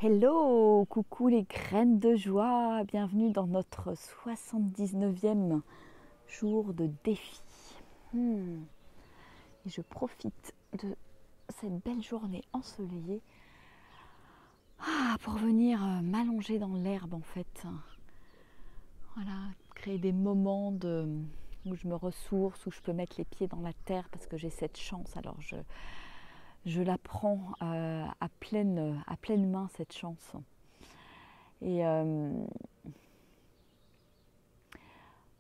Hello, coucou les graines de joie, bienvenue dans notre 79e jour de défi. Et je profite de cette belle journée ensoleillée pour venir m'allonger dans l'herbe en fait. Voilà, créer des moments où je me ressource, où je peux mettre les pieds dans la terre parce que j'ai cette chance. Alors je la prends à pleine main cette chance. Et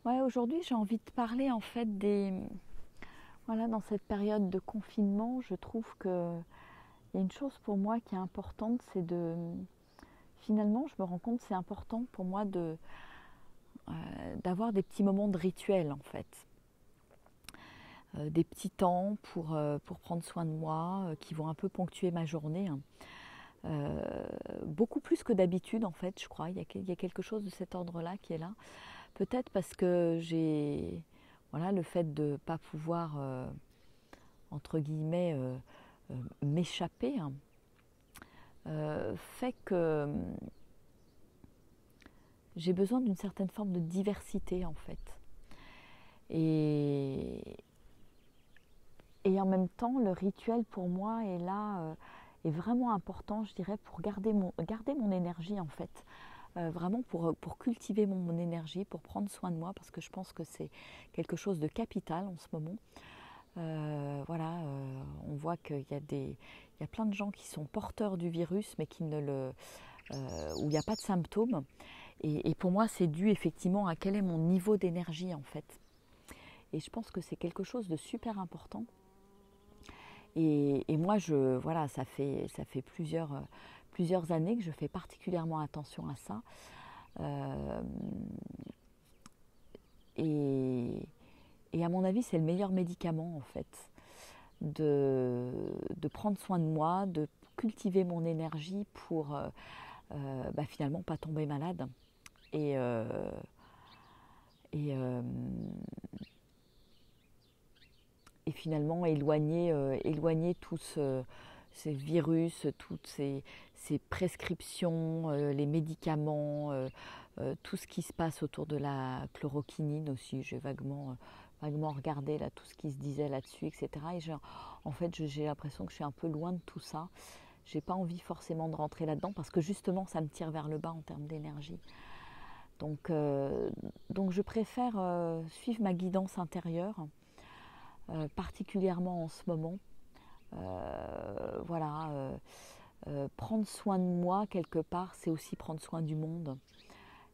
aujourd'hui j'ai envie de parler en fait dans cette période de confinement, je trouve que il y a une chose pour moi qui est importante, c'est finalement je me rends compte que c'est important pour moi d'avoir des petits moments de rituel en fait. Des petits temps pour prendre soin de moi, qui vont un peu ponctuer ma journée. Beaucoup plus que d'habitude en fait, je crois. Il y a quelque chose de cet ordre-là qui est là. Peut-être parce que j'ai le fait de ne pas pouvoir, entre guillemets, m'échapper, fait que j'ai besoin d'une certaine forme de diversité en fait. Et en même temps, le rituel pour moi est là, est vraiment important, je dirais, pour garder mon énergie en fait. Vraiment pour cultiver mon énergie, pour prendre soin de moi, parce que je pense que c'est quelque chose de capital en ce moment. On voit qu'il y a plein de gens qui sont porteurs du virus, mais où il n'y a pas de symptômes. Et pour moi, c'est dû effectivement à quel est mon niveau d'énergie en fait. Et je pense que c'est quelque chose de super important. Et moi, ça fait plusieurs années que je fais particulièrement attention à ça. Euh, et, et à mon avis, c'est le meilleur médicament en fait, de prendre soin de moi, de cultiver mon énergie pour finalement pas tomber malade et, euh, et, euh, et finalement éloigner tous ces virus, toutes ces prescriptions, les médicaments, tout ce qui se passe autour de la chloroquinine aussi. J'ai vaguement regardé là, tout ce qui se disait là-dessus, etc. Et en fait, j'ai l'impression que je suis un peu loin de tout ça. J'ai pas envie forcément de rentrer là-dedans parce que justement, ça me tire vers le bas en termes d'énergie. Donc, donc je préfère suivre ma guidance intérieure, particulièrement en ce moment. Euh, voilà, euh, Prendre soin de moi quelque part, c'est aussi prendre soin du monde.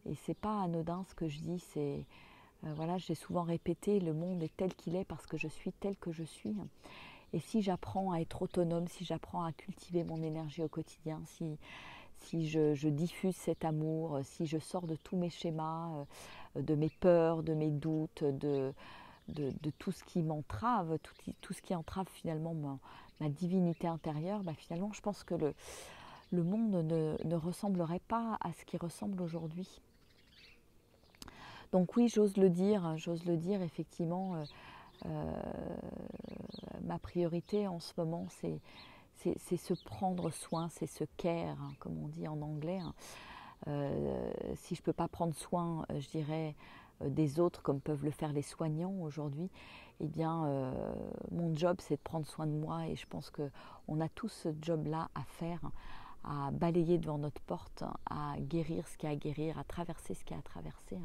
Et c'est pas anodin ce que je dis. J'ai souvent répété, le monde est tel qu'il est parce que je suis tel que je suis. Et si j'apprends à être autonome, si j'apprends à cultiver mon énergie au quotidien, si je diffuse cet amour, si je sors de tous mes schémas, de mes peurs, de mes doutes, de tout ce qui m'entrave, tout ce qui entrave finalement ma divinité intérieure, finalement je pense que le monde ne ressemblerait pas à ce qui ressemble aujourd'hui. Donc oui, j'ose le dire effectivement, ma priorité en ce moment c'est se prendre soin, c'est se care, hein, comme on dit en anglais. Si je ne peux pas prendre soin, je dirais, des autres comme peuvent le faire les soignants aujourd'hui, eh bien, mon job c'est de prendre soin de moi et je pense qu'on a tous ce job-là à faire, à balayer devant notre porte, à guérir ce qu'il y a à guérir, à traverser ce qu'il y a à traverser.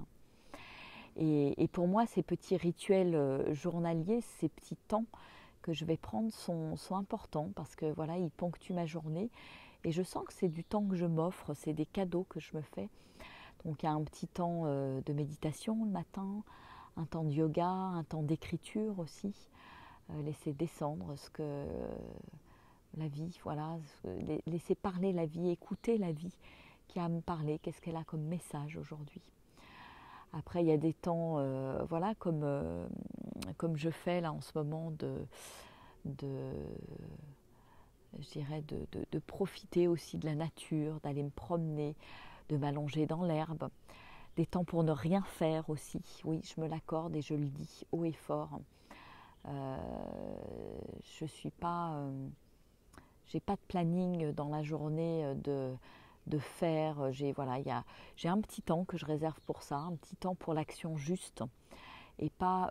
Et pour moi, ces petits rituels journaliers, ces petits temps que je vais prendre sont importants parce que voilà, ils ponctuent ma journée et je sens que c'est du temps que je m'offre, c'est des cadeaux que je me fais. Donc il y a un petit temps de méditation le matin, un temps de yoga, un temps d'écriture aussi, laisser descendre ce que la vie, laisser parler la vie, écouter la vie qui a à me parler, qu'est-ce qu'elle a comme message aujourd'hui. Après, il y a des temps, comme je fais là en ce moment, de, je dirais de profiter aussi de la nature, d'aller me promener, de m'allonger dans l'herbe. Des temps pour ne rien faire aussi. Oui, je me l'accorde et je le dis haut et fort. Je suis pas, j'ai pas de planning dans la journée de faire. Voilà, j'ai un petit temps que je réserve pour ça, un petit temps pour l'action juste et pas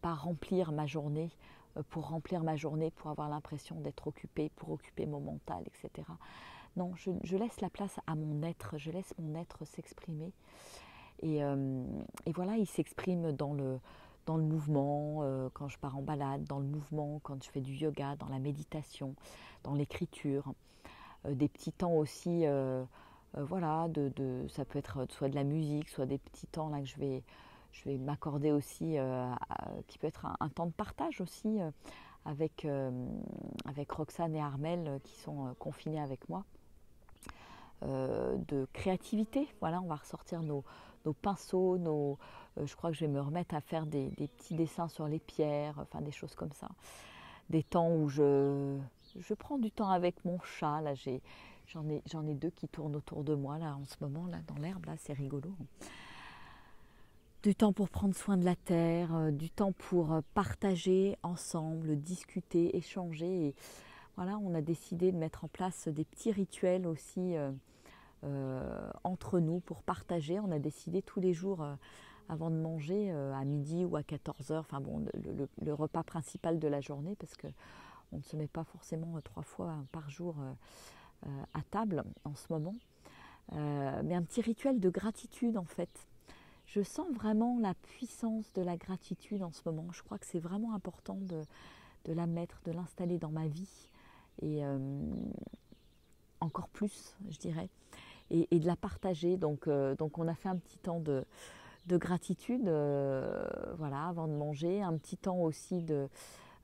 remplir ma journée pour remplir ma journée, pour avoir l'impression d'être occupée, pour occuper mon mental, etc. Non, je laisse la place à mon être, je laisse mon être s'exprimer. Et voilà, il s'exprime dans le mouvement, quand je pars en balade, dans le mouvement, quand je fais du yoga, dans la méditation, dans l'écriture. Des petits temps aussi, voilà, ça peut être soit de la musique, soit des petits temps là que je vais m'accorder aussi, qui peut être un temps de partage aussi avec Roxane et Armel qui sont confinés avec moi. De créativité, voilà, on va ressortir nos pinceaux, je crois que je vais me remettre à faire des petits dessins sur les pierres, enfin des choses comme ça. Des temps où je prends du temps avec mon chat, là j'en ai deux qui tournent autour de moi là en ce moment, là dans l'herbe, là c'est rigolo. Du temps pour prendre soin de la terre, du temps pour partager ensemble, discuter, échanger. Et voilà, on a décidé de mettre en place des petits rituels aussi entre nous pour partager. On a décidé tous les jours avant de manger à midi ou à 14 heures, enfin bon, le repas principal de la journée, parce qu'on ne se met pas forcément 3 fois par jour à table en ce moment. Mais un petit rituel de gratitude en fait. Je sens vraiment la puissance de la gratitude en ce moment. Je crois que c'est vraiment important de la mettre, de l'installer dans ma vie. Et encore plus, je dirais. Et de la partager. Donc on a fait un petit temps de gratitude voilà, avant de manger. Un petit temps aussi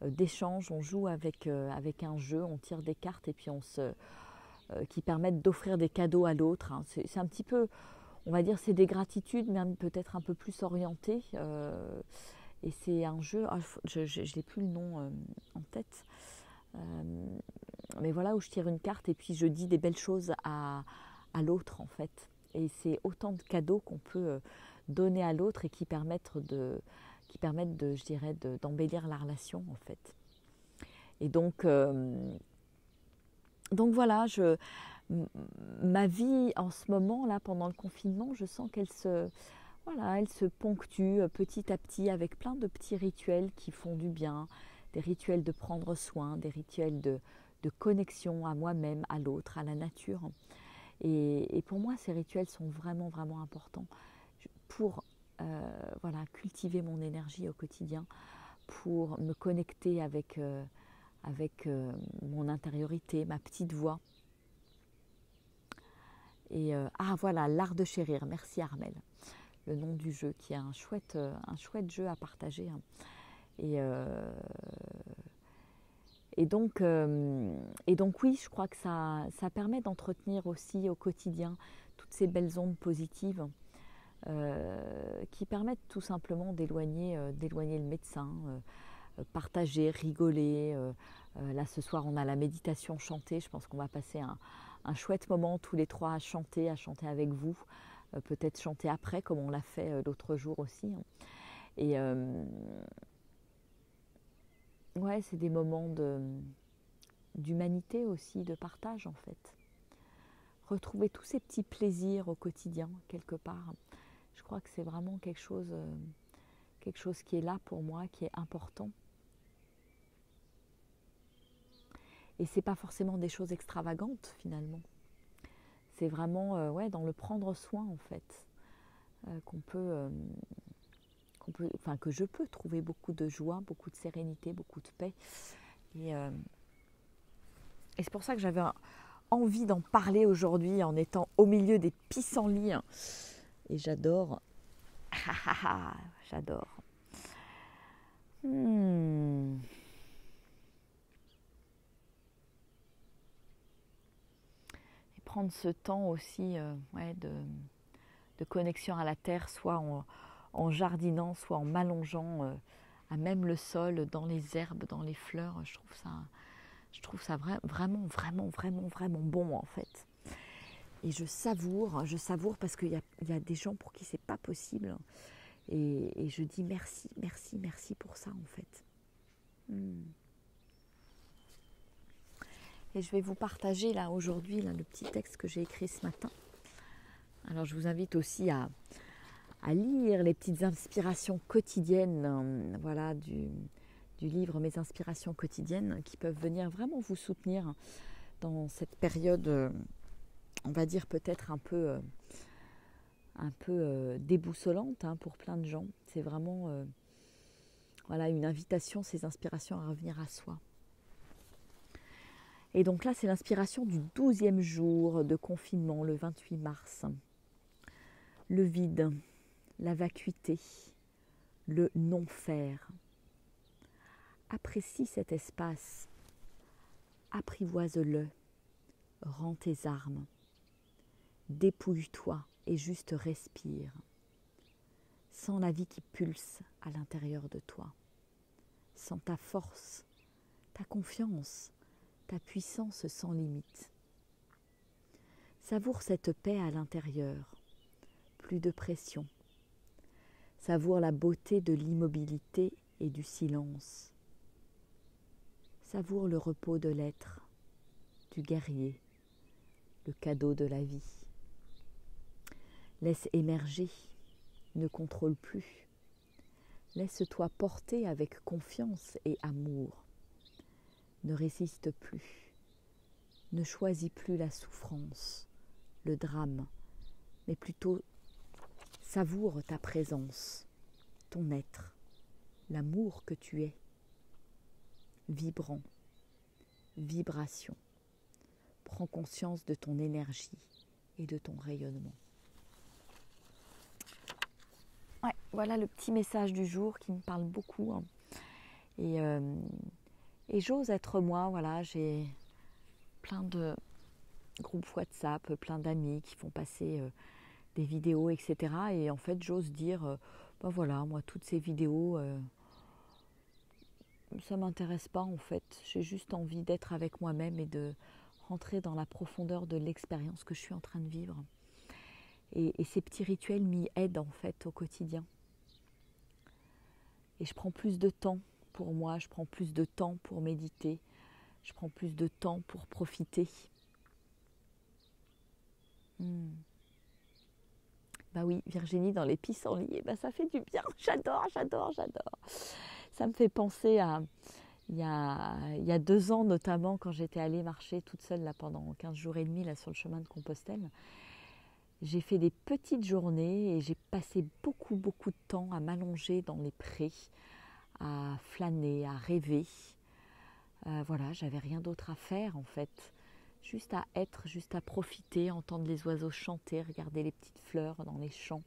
d'échange. On joue avec un jeu, on tire des cartes et puis qui permettent d'offrir des cadeaux à l'autre. Hein. C'est un petit peu... On va dire c'est des gratitudes, même peut-être un peu plus orientées. Et c'est un jeu, je n'ai plus le nom en tête. Mais voilà, où je tire une carte et puis je dis des belles choses à l'autre en fait. Et c'est autant de cadeaux qu'on peut donner à l'autre et qui permettent je dirais, d'embellir la relation en fait. Et donc voilà, ma vie en ce moment, là, pendant le confinement, je sens qu'elle elle se ponctue petit à petit avec plein de petits rituels qui font du bien, des rituels de prendre soin, des rituels de connexion à moi-même, à l'autre, à la nature. Et pour moi, ces rituels sont vraiment, vraiment importants pour voilà, cultiver mon énergie au quotidien, pour me connecter avec mon intériorité, ma petite voix. Et voilà, l'art de chérir. Merci Armel, le nom du jeu, qui est un chouette jeu à partager. Hein. Et donc oui, je crois que ça permet d'entretenir aussi au quotidien toutes ces belles ondes positives qui permettent tout simplement d'éloigner le médecin, partager, rigoler. Là ce soir on a la méditation chantée, je pense qu'on va passer un chouette moment tous les trois à chanter avec vous, peut-être chanter après comme on l'a fait l'autre jour aussi. Hein. Et ouais, c'est des moments d'humanité aussi, de partage en fait. Retrouver tous ces petits plaisirs au quotidien quelque part. Je crois que c'est vraiment quelque chose qui est là pour moi, qui est important. Et c'est pas forcément des choses extravagantes finalement. C'est vraiment dans le prendre soin en fait, que je peux trouver beaucoup de joie, beaucoup de sérénité, beaucoup de paix. Et c'est pour ça que j'avais envie d'en parler aujourd'hui en étant au milieu des pissenlits. Et j'adore. J'adore. Et prendre ce temps aussi de connexion à la terre, soit en jardinant, soit en m'allongeant à même le sol, dans les herbes, dans les fleurs. Je trouve ça vraiment, vraiment, vraiment, vraiment bon en fait. Et je savoure parce qu'il y a des gens pour qui c'est pas possible. Et je dis merci, merci, merci pour ça en fait. Et je vais vous partager là aujourd'hui le petit texte que j'ai écrit ce matin. Alors je vous invite aussi à lire les petites inspirations quotidiennes voilà, du livre Mes inspirations quotidiennes qui peuvent venir vraiment vous soutenir dans cette période, on va dire peut-être un peu déboussolante pour plein de gens. C'est vraiment voilà, une invitation, ces inspirations à revenir à soi. Et donc là, c'est l'inspiration du 12e jour de confinement, le 28 mars. Le vide, la vacuité, le non-faire. Apprécie cet espace, apprivoise-le, rends tes armes, dépouille-toi et juste respire. Sens la vie qui pulse à l'intérieur de toi. Sens ta force, ta confiance, ta puissance sans limite. Savoure cette paix à l'intérieur, plus de pression. Savoure la beauté de l'immobilité et du silence. Savoure le repos de l'être, du guerrier, le cadeau de la vie. Laisse émerger, ne contrôle plus. Laisse-toi porter avec confiance et amour. Ne résiste plus. Ne choisis plus la souffrance, le drame, mais plutôt savoure ta présence, ton être, l'amour que tu es. Vibrant, vibration. Prends conscience de ton énergie et de ton rayonnement. Ouais, voilà le petit message du jour qui me parle beaucoup. Et j'ose être moi, voilà, j'ai plein de groupes WhatsApp, plein d'amis qui font passer des vidéos, etc. Et en fait, j'ose dire, ben voilà, moi, toutes ces vidéos, ça ne m'intéresse pas en fait. J'ai juste envie d'être avec moi-même et de rentrer dans la profondeur de l'expérience que je suis en train de vivre. Et ces petits rituels m'y aident en fait au quotidien. Et je prends plus de temps pour moi, je prends plus de temps pour méditer, je prends plus de temps pour profiter. Bah oui, Virginie dans les pissenlits, bah ça fait du bien, j'adore. Ça me fait penser à il y a 2 ans notamment, quand j'étais allée marcher toute seule là, pendant 15 jours et demi là, sur le chemin de Compostelle. J'ai fait des petites journées et j'ai passé beaucoup de temps à m'allonger dans les prés, à flâner, à rêver. Voilà, j'avais rien d'autre à faire en fait. Juste à être, juste à profiter, entendre les oiseaux chanter, regarder les petites fleurs dans les champs,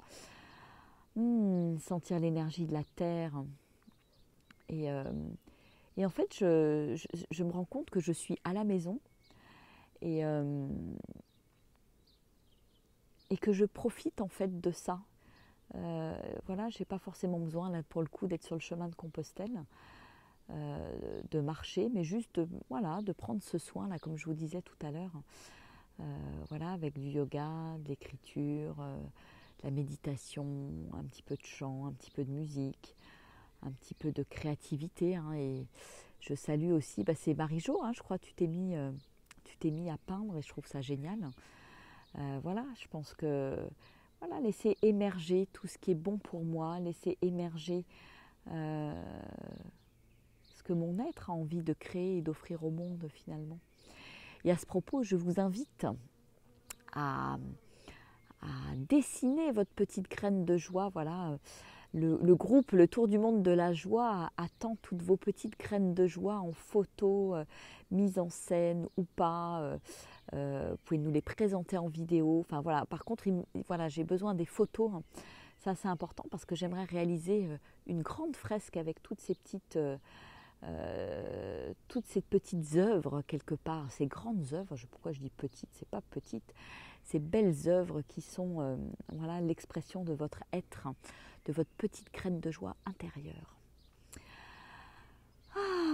sentir l'énergie de la terre. Et en fait, je me rends compte que je suis à la maison et que je profite en fait de ça. Voilà, j'ai pas forcément besoin là, pour le coup d'être sur le chemin de Compostelle, de marcher, mais juste de prendre ce soin là, comme je vous disais tout à l'heure, voilà, avec du yoga, de l'écriture, de la méditation, un petit peu de chant, un petit peu de musique, un petit peu de créativité. Et je salue aussi, c'est Marie-Jo, je crois, tu t'es mis à peindre et je trouve ça génial. Voilà, je pense que voilà, laisser émerger tout ce qui est bon pour moi, laisser émerger ce que mon être a envie de créer et d'offrir au monde finalement. Et à ce propos, je vous invite à dessiner votre petite graine de joie. Voilà, le groupe Le Tour du Monde de la Joie attend toutes vos petites graines de joie en photo, mise en scène ou pas. Vous pouvez nous les présenter en vidéo. Enfin voilà. Par contre, voilà, j'ai besoin des photos. Ça, c'est important parce que j'aimerais réaliser une grande fresque avec toutes ces petites œuvres quelque part, ces grandes œuvres. Pourquoi je dis petites? C'est pas petites. Ces belles œuvres qui sont voilà, l'expression de votre être, de votre petite graine de joie intérieure.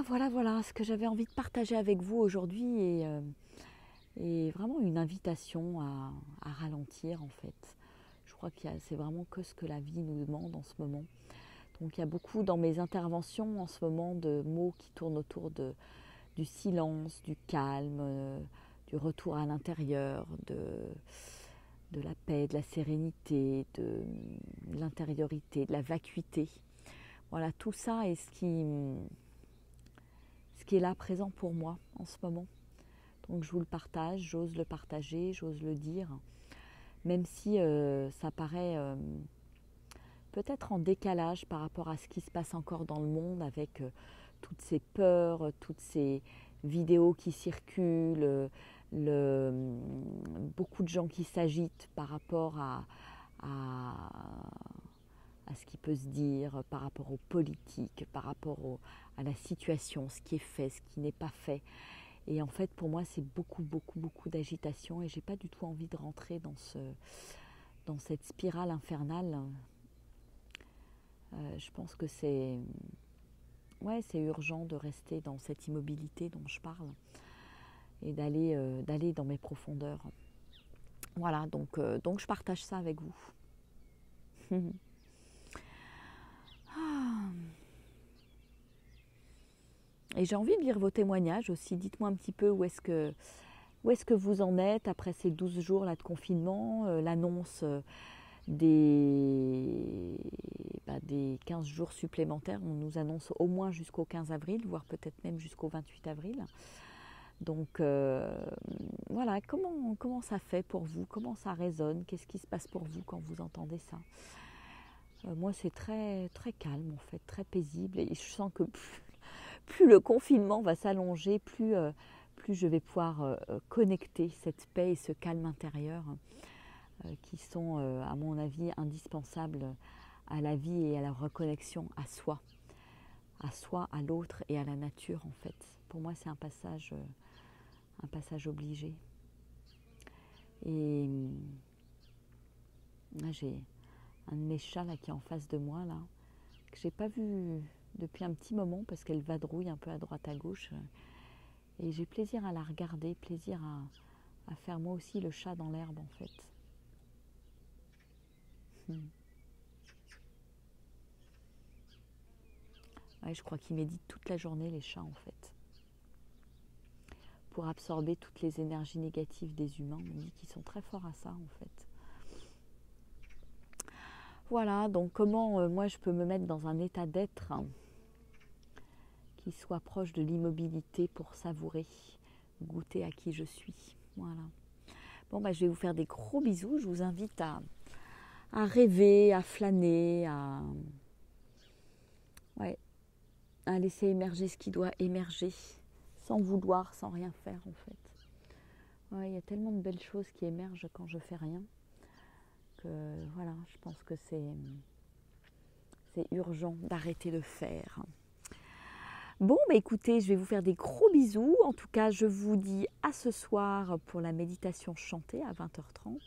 Voilà ce que j'avais envie de partager avec vous aujourd'hui et vraiment une invitation à ralentir en fait. Je crois que c'est vraiment que ce que la vie nous demande en ce moment. Donc il y a beaucoup dans mes interventions en ce moment de mots qui tournent autour de du silence, du calme, du retour à l'intérieur, de la paix, de la sérénité, de l'intériorité, de la vacuité. Voilà, tout ça est ce qui est là présent pour moi en ce moment. Donc je vous le partage, j'ose le partager, j'ose le dire, même si ça paraît peut-être en décalage par rapport à ce qui se passe encore dans le monde avec toutes ces peurs, toutes ces vidéos qui circulent, beaucoup de gens qui s'agitent par rapport à ce qui peut se dire, par rapport aux politiques, par rapport à la situation, ce qui est fait, ce qui n'est pas fait. Et en fait, pour moi, c'est beaucoup d'agitation et j'ai pas du tout envie de rentrer dans cette spirale infernale. Je pense que c'est urgent de rester dans cette immobilité dont je parle et d'aller dans mes profondeurs. Voilà, donc je partage ça avec vous. Et j'ai envie de lire vos témoignages aussi. Dites-moi un petit peu où est-ce que vous en êtes après ces 12 jours là de confinement, l'annonce des 15 jours supplémentaires. On nous annonce au moins jusqu'au 15 avril, voire peut-être même jusqu'au 28 avril. Donc voilà, comment ça fait pour vous? Comment ça résonne? Qu'est-ce qui se passe pour vous quand vous entendez ça? Moi, c'est très, très calme en fait, très paisible. Et je sens que plus le confinement va s'allonger, plus je vais pouvoir connecter cette paix et ce calme intérieur qui sont, à mon avis, indispensables à la vie et à la reconnexion à soi, à l'autre et à la nature en fait. Pour moi, c'est un passage obligé. Et là, j'ai un de mes chats là, qui est en face de moi, là, que je n'ai pas vu depuis un petit moment parce qu'elle vadrouille un peu à droite à gauche. Et j'ai plaisir à la regarder, plaisir à faire moi aussi le chat dans l'herbe en fait. Ouais, je crois qu'ils méditent toute la journée les chats en fait. Pour absorber toutes les énergies négatives des humains. On dit qu'ils sont très forts à ça en fait. Voilà, donc comment moi je peux me mettre dans un état d'être qui soit proche de l'immobilité pour savourer, goûter à qui je suis. Voilà. Bon, je vais vous faire des gros bisous. Je vous invite à rêver, à flâner, à laisser émerger ce qui doit émerger, sans vouloir, sans rien faire en fait. Ouais, il y a tellement de belles choses qui émergent quand je fais rien. Voilà, je pense que c'est urgent d'arrêter de faire. Bon, écoutez, je vais vous faire des gros bisous. En tout cas, je vous dis à ce soir pour la méditation chantée à 20h30.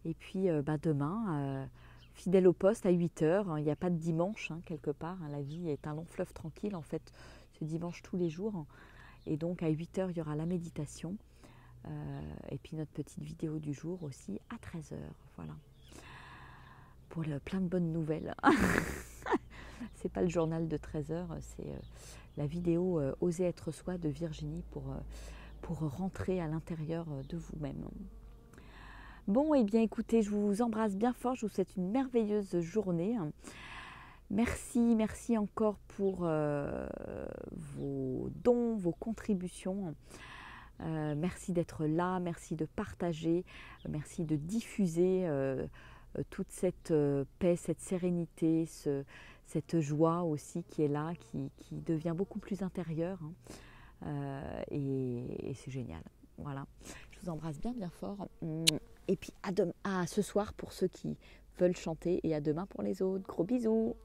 Et puis demain, fidèle au poste à 8h. Il n'y a pas de dimanche quelque part. La vie est un long fleuve tranquille. En fait, c'est dimanche tous les jours. Et donc à 8h, il y aura la méditation. Et puis notre petite vidéo du jour aussi à 13h. Voilà. Pour plein de bonnes nouvelles. C'est pas le journal de 13h, c'est la vidéo Oser être soi de Virginie pour rentrer à l'intérieur de vous-même. Bon, et bien écoutez, je vous embrasse bien fort, je vous souhaite une merveilleuse journée. Merci encore pour vos dons, vos contributions. Merci d'être là, merci de partager, merci de diffuser toute cette paix, cette sérénité, cette joie aussi qui est là, qui devient beaucoup plus intérieure. Et c'est génial. Voilà. Je vous embrasse bien fort. Et puis à ce soir pour ceux qui veulent chanter et à demain pour les autres. Gros bisous.